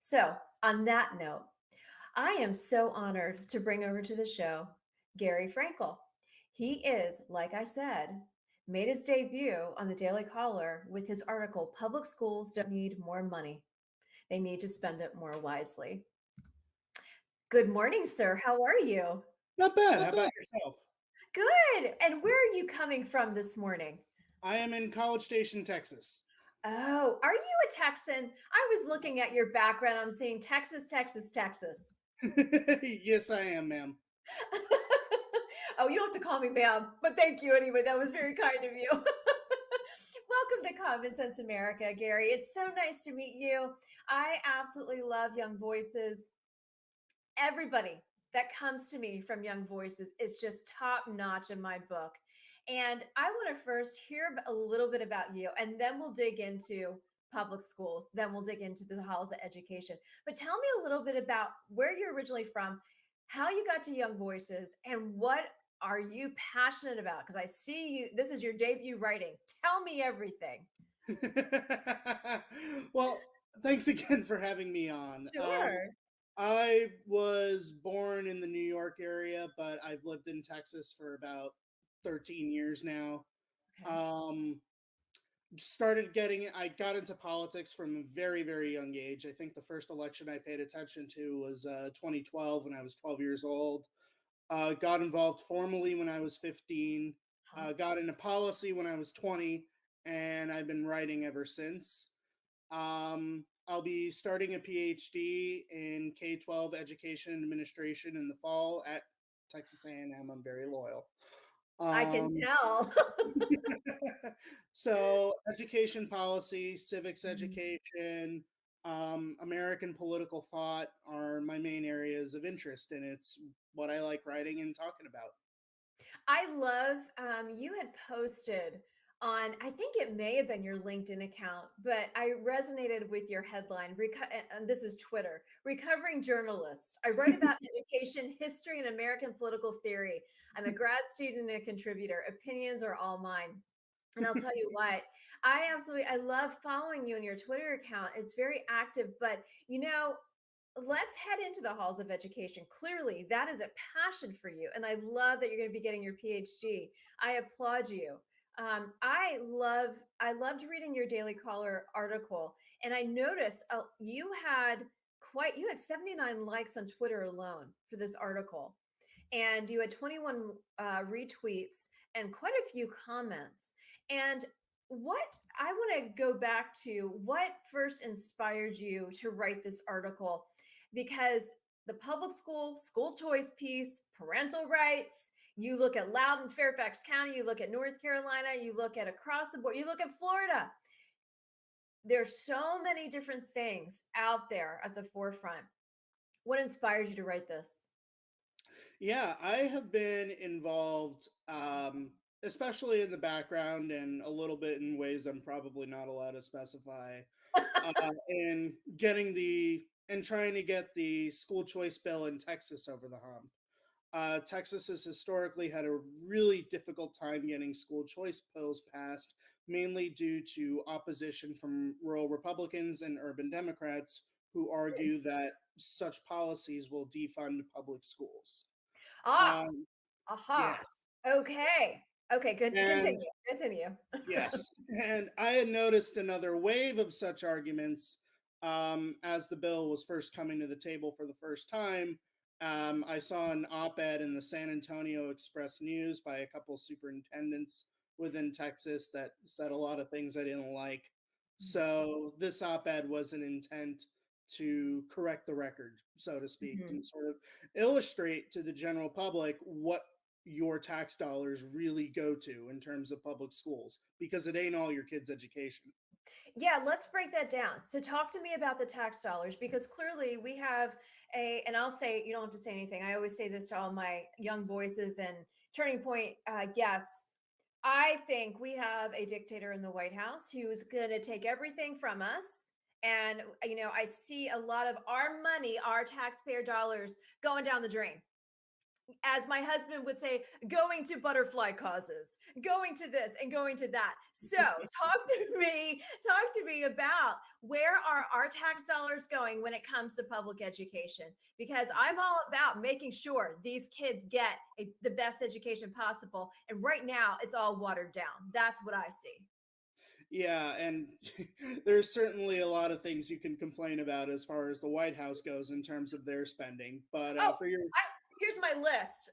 So, on that note, I am so honored to bring over to the show Gary Frankel. He is, like I said, made his debut on the Daily Caller with his article, Public Schools Don't Need More Money. They Need to Spend It More Wisely. Good morning, sir. How are you? Not bad. How about yourself? Good. And where are you coming from this morning? I am in College Station, Texas. Oh, are you a Texan? I was looking at your background. I'm seeing Texas, Texas, Texas. Yes, I am, ma'am. Oh, you don't have to call me ma'am, but thank you anyway. That was very kind of you. Welcome to Common Sense America, Gary. It's so nice to meet you. I absolutely love Young Voices. Everybody that comes to me from Young Voices is just top notch in my book. And I want to first hear a little bit about you, and then we'll dig into public schools. Then we'll dig into the halls of education. But tell me a little bit about where you're originally from, how you got to Young Voices, and what are you passionate about? Because I see you, this is your debut writing. Tell me everything. Well, thanks again for having me on. Sure. I was born in the New York area, but I've lived in Texas for about 13 years now. Okay. Um, I got into politics from a very, very young age. I think the first election I paid attention to was 2012 when I was 12 years old. Got involved formally when I was 15, Huh. got into policy when I was 20, and I've been writing ever since. I'll be starting a PhD in K-12 education and administration in the fall at Texas A&M. I'm very loyal. I can Um, tell. so, education policy, civics Mhm. education, American political thought are my main areas of interest, and it's what I like writing and talking about. I love you had posted on, I think it may have been your LinkedIn account, but I resonated with your headline. And this is Twitter, recovering journalist. I write about education, history, and American political theory. I'm a grad student and a contributor. Opinions are all mine. And I'll tell you what, I love following you on your Twitter account. It's very active, but let's head into the halls of education. Clearly, that is a passion for you. And I love that you're going to be getting your PhD. I applaud you. I loved reading your Daily Caller article, and I noticed you had 79 likes on Twitter alone for this article, and you had 21 retweets and quite a few comments. And what I want to go back to what first inspired you to write this article, because the public school choice piece, parental rights, you look at Loudoun, Fairfax County, you look at North Carolina, you look at across the board, you look at Florida. There's so many different things out there at the forefront. What inspired you to write this? Yeah, I have been involved, especially in the background and a little bit in ways I'm probably not allowed to specify, in trying to get the school choice bill in Texas over the hump. Texas has historically had a really difficult time getting school choice bills passed, mainly due to opposition from rural Republicans and urban Democrats who argue that such policies will defund public schools. Ah, Um, aha. yes. Okay. Okay, good. And Continue. Continue. yes. And I had noticed another wave of such arguments as the bill was first coming to the table for the first time. I saw an op ed in the San Antonio Express News by a couple superintendents within Texas that said a lot of things I didn't like. So, this op ed was an intent to correct the record, so to speak, Mhm. and sort of illustrate to the general public what your tax dollars really go to in terms of public schools because it ain't all your kids' education. Yeah, let's break that down. So talk to me about the tax dollars, because clearly we have and I'll say, you don't have to say anything. I always say this to all my young voices and turning point guests. I think we have a dictator in the White House who's going to take everything from us. And, I see a lot of our money, our taxpayer dollars going down the drain. as my husband would say, going to butterfly causes, going to this and going to that. So talk to me about where are our tax dollars going when it comes to public education? Because I'm all about making sure these kids get the best education possible. And right now, it's all watered down. That's what I see. Yeah, and there's certainly a lot of things you can complain about as far as the White House goes in terms of their spending. But Oh, for your here's my list.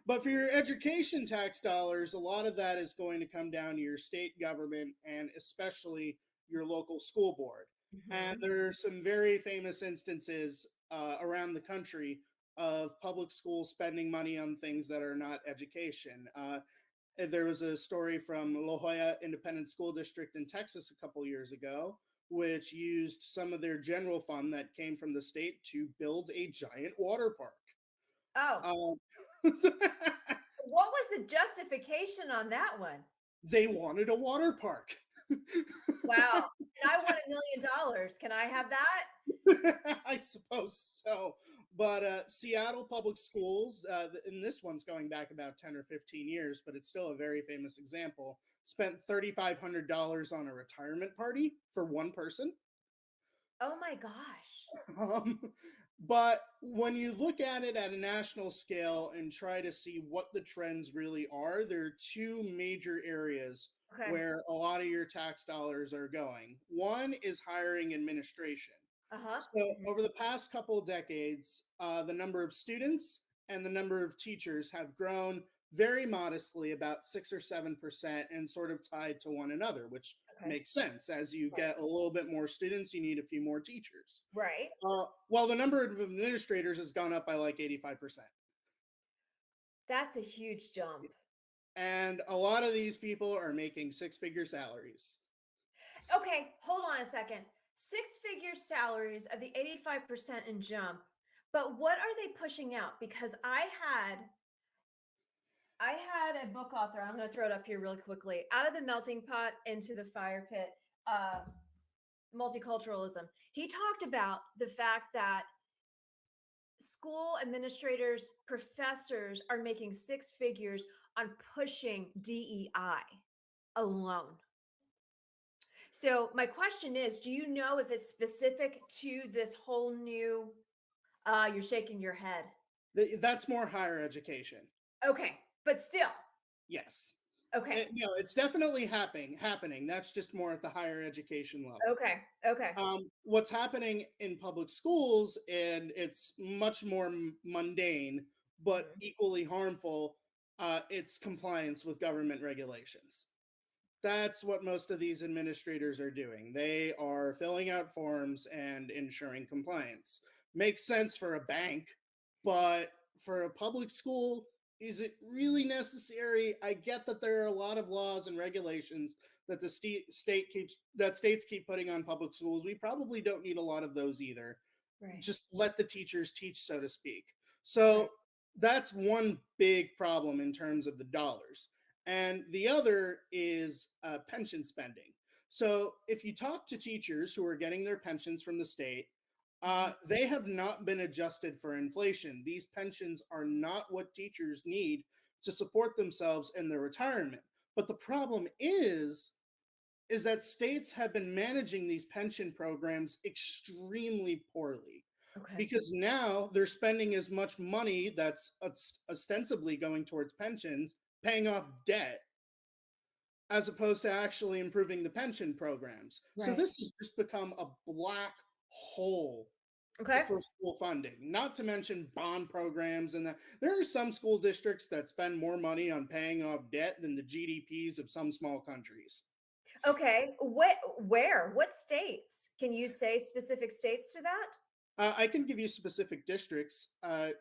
but for your education tax dollars, a lot of that is going to come down to your state government and especially your local school board. And Mhm. there are some very famous instances around the country of public schools spending money on things that are not education. There was a story from La Jolla Independent School District in Texas a couple years ago, which used some of their general fund that came from the state to build a giant water park. Oh, Um, what was the justification on that one? they wanted a water park. Wow. And I want $1 million. Can I have that? I suppose so. But Seattle Public Schools, and this one's going back about 10 or 15 years, but it's still a very famous example, spent $3,500 on a retirement party for one person. Oh my gosh. Um, but when you look at it at a national scale and try to see what the trends really are, there are two major areas Okay. where a lot of your tax dollars are going. One is hiring administration. Uh-huh. So, Mhm. over the past couple of decades, the number of students and the number of teachers have grown very modestly, about 6 or 7%, and sort of tied to one another, which Okay. makes sense. As you Right. get a little bit more students, you need a few more teachers. Right. While the number of administrators has gone up by like 85%. That's a huge jump. And a lot of these people are making six-figure salaries. Okay, hold on a second. Six-figure salaries of the 85% in jump. But what are they pushing out? Because I had a book author. I'm going to throw it up here really quickly. Out of the melting pot into the fire pit. Multiculturalism. He talked about the fact that school administrators, professors are making six figures on pushing DEI alone. So, my question is, do you know if it's specific to this whole new you're shaking your head. That's more higher education. Okay, but still. Yes. Okay. It's definitely happening. That's just more at the higher education level. Okay. Okay. What's happening in public schools, and it's much more mundane, but Mhm. equally harmful, it's compliance with government regulations. That's what most of these administrators are doing. They are filling out forms and ensuring compliance. Makes sense for a bank, but for a public school, is it really necessary? I get that there are a lot of laws and regulations that the states keep putting on public schools. We probably don't need a lot of those either. Right. Just let the teachers teach, so to speak. Right. So that's one big problem in terms of the dollars. And the other is pension spending. So if you talk to teachers who are getting their pensions from the state, Mhm. they have not been adjusted for inflation. These pensions are not what teachers need to support themselves in their retirement. But the problem is that states have been managing these pension programs extremely poorly Okay. because now they're spending as much money that's ostensibly going towards pensions, paying off debt, as opposed to actually improving the pension programs. So Right. this has just become a black hole Okay. for school funding, not to mention bond programs. And that there are some school districts that spend more money on paying off debt than the GDPs of some small countries. Okay. What states? Can you say specific states to that? I can give you specific districts.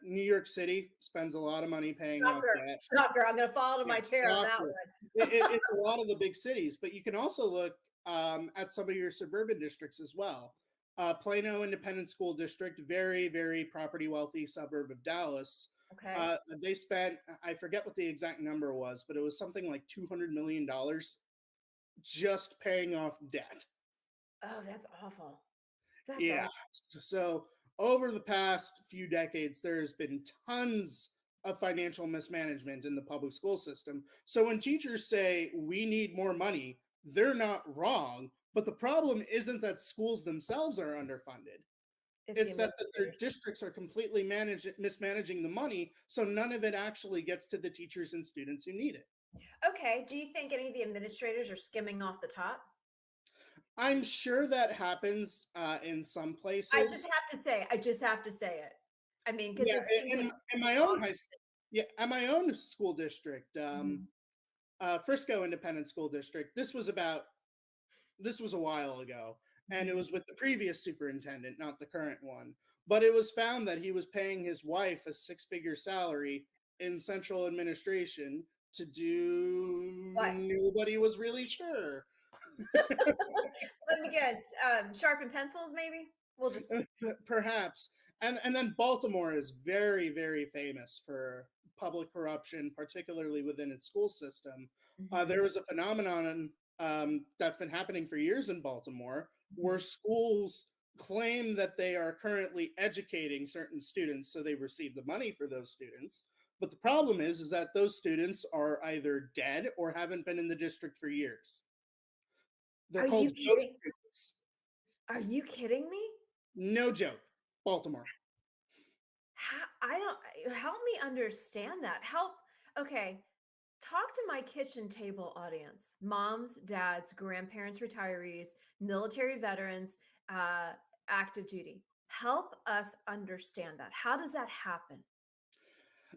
New York City spends a lot of money paying off Shocker. debt. Shocker. I'm going to fall to Yeah, my chair on that shocker. one. It's a lot of the big cities, but you can also look at some of your suburban districts as well. Plano Independent School District, very, very property wealthy suburb of Dallas. Okay. They spent, I forget what the exact number was, but it was something like $200 million just paying off debt. Oh, that's awful. That's Yeah. awful. So over the past few decades, there's been tons of financial mismanagement in the public school system. So when teachers say we need more money, they're not wrong. But the problem isn't that schools themselves are underfunded. It's the It's that their administrators. districts are completely mismanaging the money, so none of it actually gets to the teachers and students who need it. Okay. Do you think any of the administrators are skimming off the top? I'm sure that happens in some I just places. have to say, I just have to say it. I mean, because Yeah, it seems like in such an my own obvious. yeah, at my own school district, Mhm, Frisco Independent School District. This was a while ago, and it mhm. was with the previous superintendent, not the current one. But it was found that he was paying his wife a six-figure salary in central administration to do What? nobody was really sure. Let me guess. Sharpen pencils, maybe. We'll just. Perhaps. And then Baltimore is very, very famous for public corruption, particularly within its school system. Mhm, There was a phenomenon that's been happening for years in Baltimore where mhm. schools claim that they are currently educating certain students, so they receive the money for those students. But the problem is that those students are either dead or haven't been in the district for years. They're Are you called ghost kidding? students. Are you kidding me? No joke. Baltimore. How, I don't help me understand that. Help. Okay. Talk to my kitchen table audience: moms, dads, grandparents, retirees, military veterans, uh, active duty. Help us understand that. How does that happen?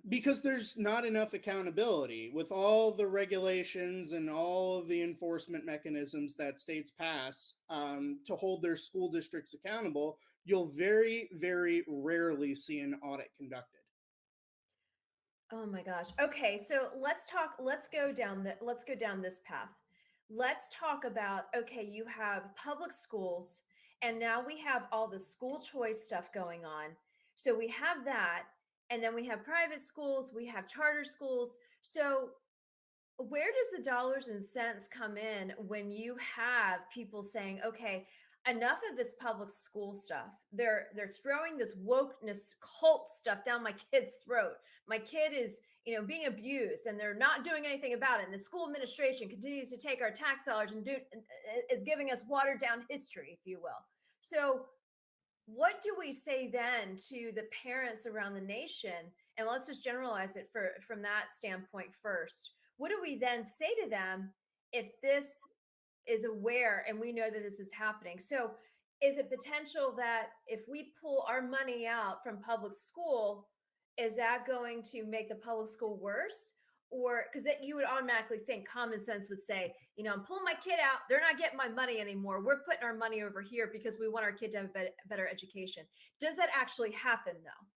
Because there's not enough accountability with all the regulations and all of the enforcement mechanisms that states pass to hold their school districts accountable. You'll very, very rarely see an audit conducted. Oh my gosh. Okay, so let's go down this path. Let's talk about, okay, you have public schools, and now we have all the school choice stuff going on. So we have that, and then we have private schools, we have charter schools. So where does the dollars and cents come in when you have people saying, okay, enough of this public school stuff? They're throwing this wokeness cult stuff down my kid's throat. My kid is, being abused, and they're not doing anything about it, and the school administration continues to take our tax dollars and is giving us watered down history, if you will. So what do we say then to the parents around the nation? And let's just generalize it from that standpoint first. What do we then say to them if this is aware and we know that this is happening? So is it potential that if we pull our money out from public school, is that going to make the public school worse? Or because you would automatically think, common sense would say, I'm pulling my kid out. They're not getting my money anymore. We're putting our money over here because we want our kid to have a better education. Does that actually happen though?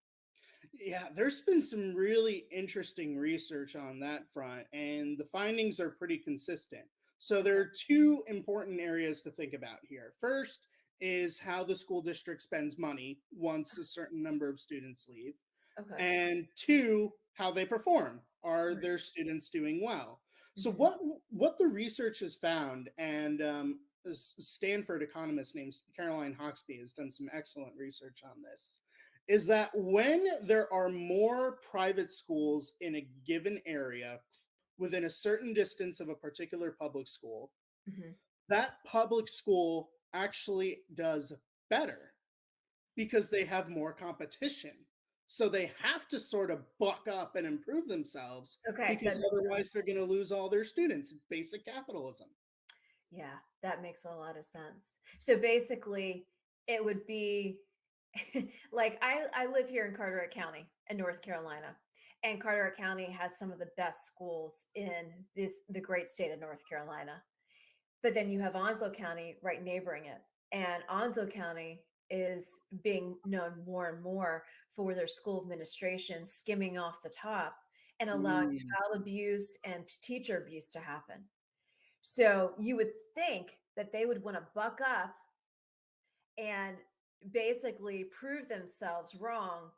Yeah, there's been some really interesting research on that front, and the findings are pretty consistent. So there Okay. are two important areas to think about here. First is how the school district spends money once a certain number of students leave, Okay. and two, how they perform. Are Right. their students doing well? So Mhm. what the research has found, and a Stanford economist named Caroline Hawksby has done some excellent research on this, is that when there are more private schools in a given area within a certain distance of a particular public school, Mhm. that public school actually does better because they have more competition. So they have to sort of buck up and improve themselves Okay, that because makes otherwise they're going to lose all their students. It's basic capitalism. Yeah, that makes a lot of sense. So basically, it would be like I live here in Carteret County in North Carolina, and Carteret County has some of the best schools in the great state of North Carolina. But then you have Onslow County right neighboring it, and Onslow County is being known more and more for their school administration skimming off the top and allowing Mm. child abuse and teacher abuse to happen. So you would think that they would want to buck up and basically prove themselves wrong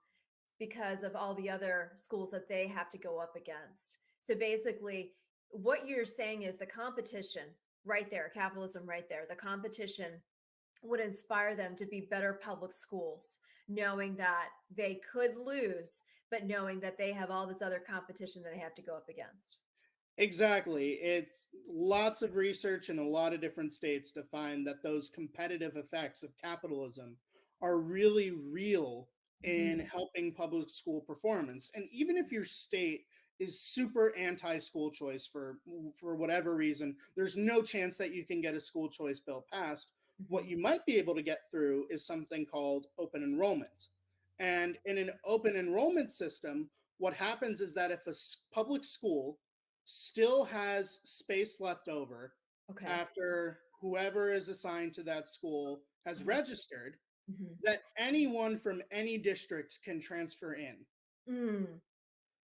because of all the other schools that they have to go up against. So basically, what you're saying is the competition right there, capitalism right there, the competition would inspire them to be better public schools, knowing that they could lose, but knowing that they have all this other competition that they have to go up against. Exactly. It's lots of research in a lot of different states to find that those competitive effects of capitalism are really real in Mhm. helping public school performance. And even if your state is super anti school choice for whatever reason, there's no chance that you can get a school choice bill passed. What Mhm. you might be able to get through is something called open enrollment. And in an open enrollment system, what happens is that if a public school still has space left over Okay. after whoever is assigned to that school has Uh-huh. registered, Mhm. that anyone from any district can transfer in. Mm.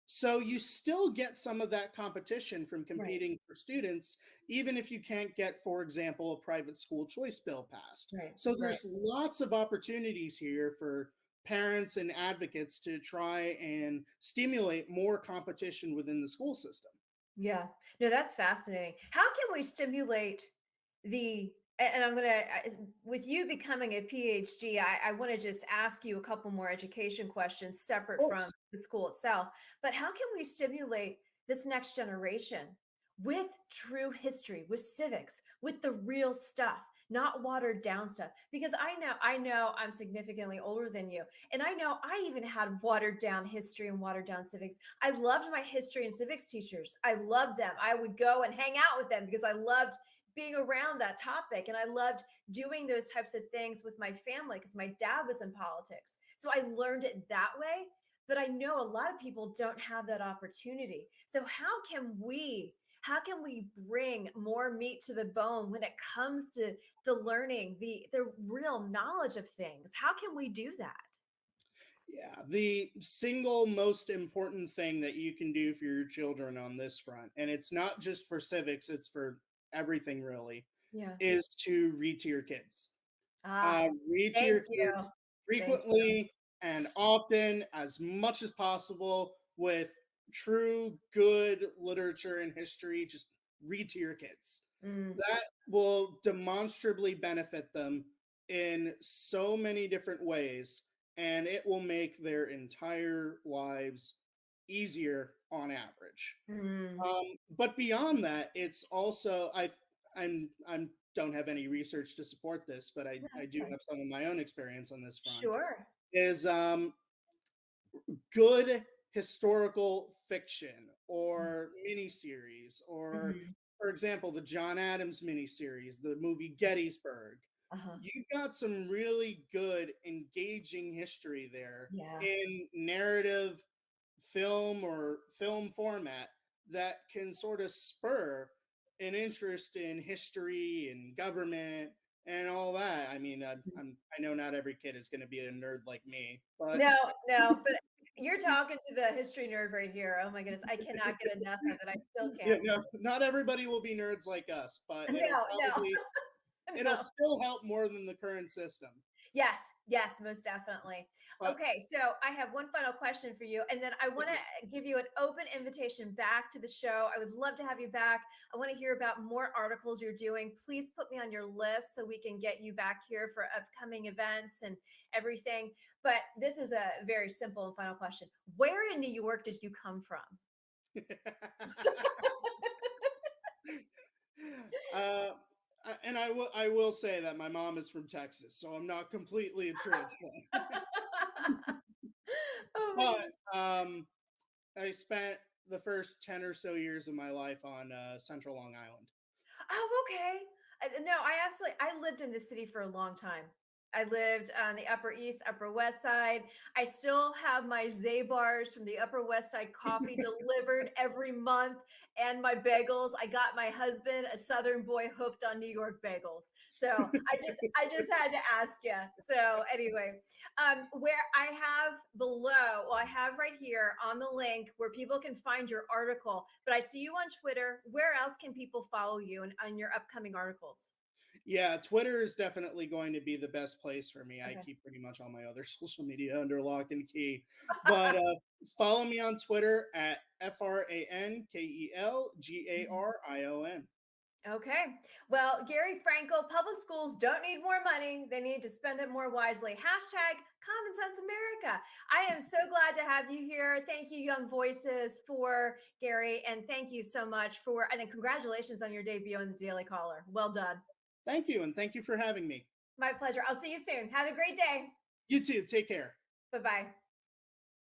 So you still get some of that competition from Right. competing for students, even if you can't get, for example, a private school choice bill passed. Right. So Right. there's lots of opportunities here for parents and advocates to try and stimulate more competition within the school system. Yeah. No, that's fascinating. How can we stimulate the and I'm gonna with you becoming a PhD, I want to just ask you a couple more education questions Of separate from course. the school itself. But how can we stimulate this next generation with true history, with civics, with the real stuff, not watered down stuff? Because I know I'm significantly older than you, and I know I even had watered down history and watered down civics. I loved my history and civics teachers. I loved them. I would go and hang out with them because I loved being around that topic. And I loved doing those types of things with my family because my dad was in politics. So I learned it that way. But I know a lot of people don't have that opportunity. So how can we bring more meat to the bone when it comes to the learning, the real knowledge of things? How can we do that? Yeah, the single most important thing that you can do for your children on this front, and it's not just for civics, it's for everything really, Yeah. is to read to your kids. Ah, Read to thank your you. kids Thank you. frequently and often, as much as possible, with true good literature and history. Just read to your kids. Mm, That will demonstrably benefit them in so many different ways, and it will make their entire lives easier on average. mm. But beyond that, it's also I'm don't have any research to support this, but Yeah, I that's do fine. have some of my own experience on this front. Sure. Is good historical fiction or miniseries, or Mhm. for example, the John Adams miniseries, the movie Gettysburg. Uh-huh. You've got some really good, engaging history there Yeah. in narrative film or film format that can sort of spur an interest in history and government and all that. I mean, I know not every kid is going to be a nerd like me, but No, no, but you're talking to the history nerd right here. Oh my goodness, I cannot get enough of it. I still yeah, can't. no, not everybody will be nerds like us, but No, no, it'll no. still help more than the current system. Yes, yes, most definitely. But Okay, so I have one final question for you, and then I want to give you an open invitation back to the show. I would love to have you back. I want to hear about more articles you're doing. Please put me on your list so we can get you back here for upcoming events and everything. But this is a very simple and final question. Where in New York did you come from? uh, and I will say that my mom is from Texas, so I'm not completely a transplant. Oh my But goodness. I spent the first 10 or so years of my life on Central Long Island. Oh, okay. No, I lived in the city for a long time. I lived on the Upper East, Upper West Side. I still have my Zabars from the Upper West Side coffee delivered every month and my bagels. I got my husband, a Southern boy, hooked on New York bagels. So I just had to ask you. So anyway, where I have below, well, I have right here on the link where people can find your article, but I see you on Twitter. Where else can people follow you and on your upcoming articles? Yeah, Twitter is definitely going to be the best place for me. I Okay. keep pretty much all my other social media under lock and key. But follow me on Twitter at FrankelGarion. Okay. Well, Gary Frankel, public schools don't need more money. They need to spend it more wisely. Hashtag Common Sense America. I am so glad to have you here. Thank you, Young Voices, for Gary. And thank you so much for, and congratulations on your debut on the Daily Caller. Well done. Thank you, and thank you for having me. My pleasure. I'll see you soon. Have a great day. You too. Take care. Bye bye.